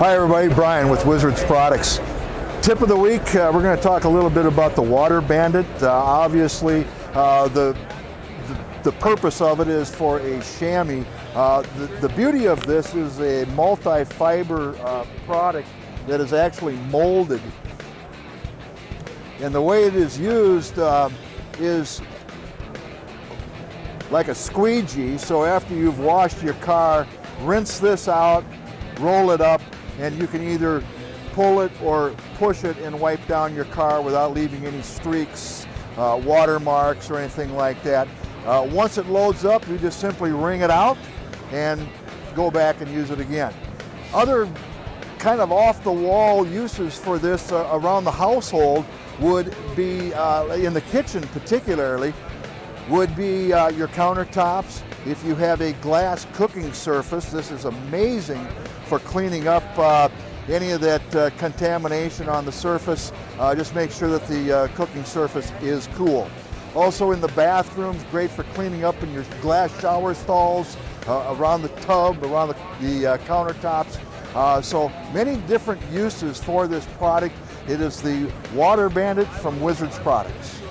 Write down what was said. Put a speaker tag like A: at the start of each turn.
A: Hi everybody, Brian with Wizards Products. Tip of the week, we're going to talk a little bit about the Water Bandit. Obviously, the purpose of it is for a chamois. The beauty of this is a multi-fiber product that is actually molded. And the way it is used is like a squeegee. So after you've washed your car, rinse this out, roll it up, and you can either pull it or push it and wipe down your car without leaving any streaks, watermarks, or anything like that. Once it loads up, you just simply wring it out and go back and use it again. Other kind of off-the-wall uses for this around the household would be, in the kitchen particularly, would be your countertops. If you have a glass cooking surface, this is amazing for cleaning up any of that contamination on the surface. Just make sure that the cooking surface is cool. Also in the bathrooms, great for cleaning up in your glass shower stalls, around the tub, around the countertops. So many different uses for this product. It is the Water Bandit from Wizards Products.